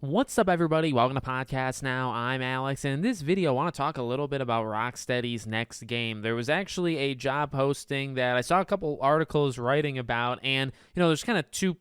What's up, everybody? Welcome to Podcast Now. I'm Alex, and in this video, I want to talk a little bit about Rocksteady's next game. There was actually a job posting that I saw a couple articles writing about, and, there's kind of two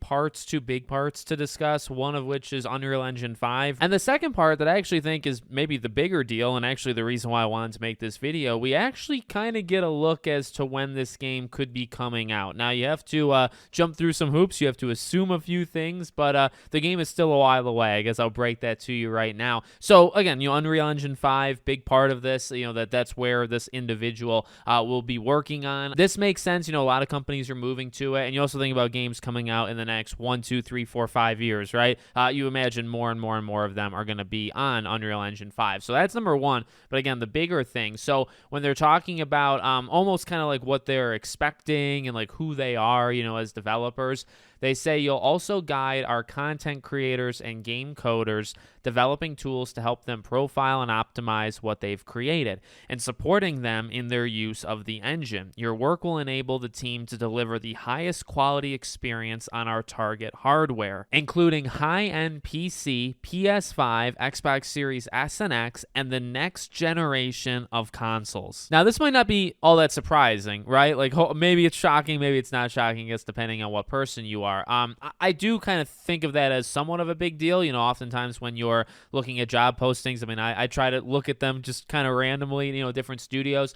big parts to discuss, one of which is Unreal Engine 5, and the second part that I actually think is maybe the bigger deal, and actually the reason why I wanted to make this video, we actually kind of get a look as to when this game could be coming out. Now, you have to jump through some hoops, you have to assume a few things, but the game is still a while away. I guess I'll break that to you right now. So again, Unreal Engine 5, big part of this, that's where this individual will be working on. This makes sense. A lot of companies are moving to it, and you also think about games coming out in the next 1, 2, 3, 4, 5 years, right? You imagine more and more and more of them are going to be on Unreal Engine 5. So that's number one. But again, the bigger thing. So when they're talking about almost kind of like what they're expecting and like who they are, as developers, they say you'll also guide our content creators and game coders developing tools to help them profile and optimize what they've created and supporting them in their use of the engine. Your work will enable the team to deliver the highest quality experience on our target hardware, including high-end PC, PS5, Xbox Series S and X, and the next generation of consoles. Now, this might not be all that surprising, right? Like, maybe it's shocking, maybe it's not shocking, it's depending on what person you are. I do kind of think of that as somewhat of a big deal. Oftentimes when you're looking at job postings, I try to look at them just kind of randomly, different studios.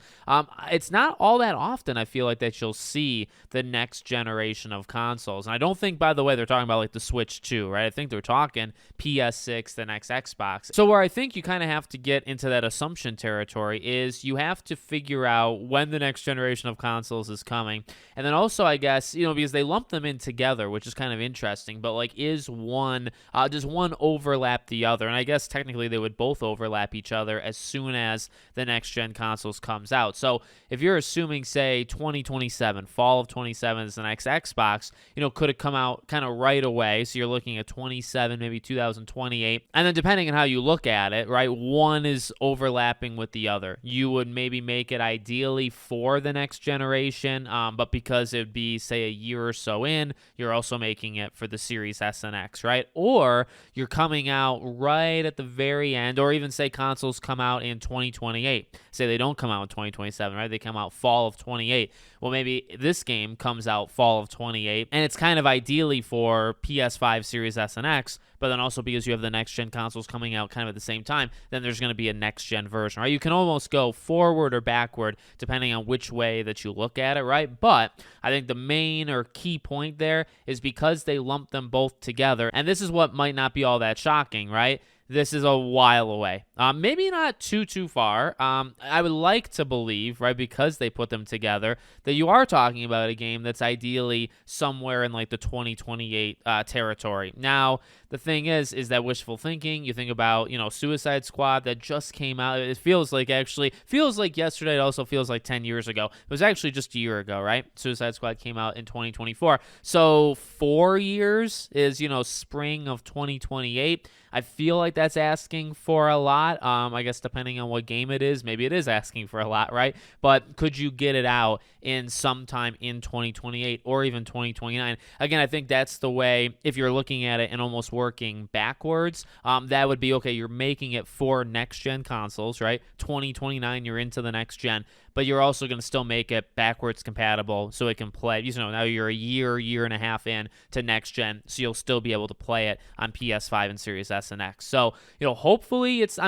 It's not all that often, I feel like, that you'll see the next generation of consoles. And I don't think, by the way, they're talking about like the Switch 2, right? I think they're talking PS6, the next Xbox. So where I think you kind of have to get into that assumption territory is you have to figure out when the next generation of consoles is coming. And then also, I guess, because they lump them in together, which is kind of interesting, but like, does one overlap the other? And I guess technically they would both overlap each other as soon as the next gen consoles comes out. So if you're assuming, say, 2027, fall of 27 is the next Xbox, could it come out kind of right away? So you're looking at 27, maybe 2028. And then depending on how you look at it, right, one is overlapping with the other. You would maybe make it ideally for the next generation, but because it'd be, say, a year or so in, you're also making it for the Series S and X, right? Or you're coming out right at the very end, or even say consoles come out in 2028. Say they don't come out in 2027, right? They come out fall of 28. Well, maybe this game comes out fall of 28, and it's kind of ideally for PS5, Series S and X, but then also because you have the next-gen consoles coming out kind of at the same time, then there's going to be a next-gen version, right? You can almost go forward or backward depending on which way that you look at it, right? But I think the main or key point there is because they lump them both together, and this is what might not be all that shocking, right? This is a while away. Maybe not too far. I would like to believe, right, because they put them together, that you are talking about a game that's ideally somewhere in like the 2028 territory. Now, the thing is that wishful thinking. You think about, Suicide Squad that just came out. It feels like yesterday. It also feels like 10 years ago. It was actually just a year ago, right? Suicide Squad came out in 2024. So 4 years is, spring of 2028. I feel like that's asking for a lot. I guess depending on what game it is, maybe it is asking for a lot, right? But could you get it out in sometime in 2028 or even 2029? Again, I think that's the way, if you're looking at it and almost working backwards, that would be, okay, you're making it for next-gen consoles, right? 2029, you're into the next gen, but you're also going to still make it backwards compatible so it can play. Now you're a year and a half in to next gen, so you'll still be able to play it on PS5 and Series S and X. So, hopefully it's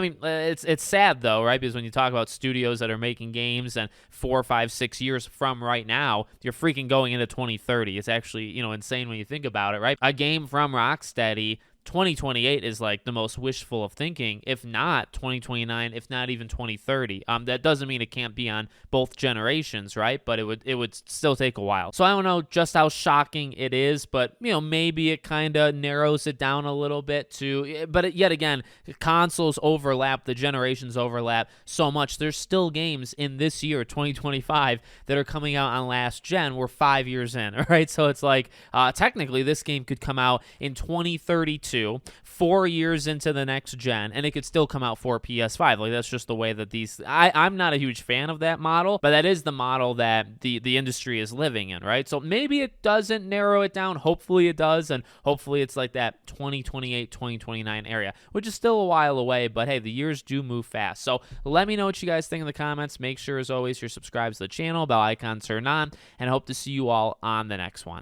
sad though, right? Because when you talk about studios that are making games and 4, 5, 6 years from right now, you're freaking going into 2030. It's actually, insane when you think about it, right? A game from Rocksteady, 2028 is like the most wishful of thinking, if not 2029, if not even 2030. That doesn't mean it can't be on both generations, right? But it would still take a while. So I don't know just how shocking it is, but maybe it kind of narrows it down a little bit too. But yet again, consoles overlap, the generations overlap so much. There's still games in this year, 2025, that are coming out on last gen. We're 5 years in, all right? So it's like technically this game could come out in 2032. 2, 4 years into the next gen, and it could still come out for PS5. Like, that's just the way that I'm not a huge fan of that model, but that is the model that the industry is living in, right? So maybe it doesn't narrow it down. Hopefully it does, and hopefully it's like that 2028, 2029 area, which is still a while away, but hey, the years do move fast. So let me know what you guys think in the comments. Make sure, as always, you're subscribed to the channel, bell icon turned on, and I hope to see you all on the next one.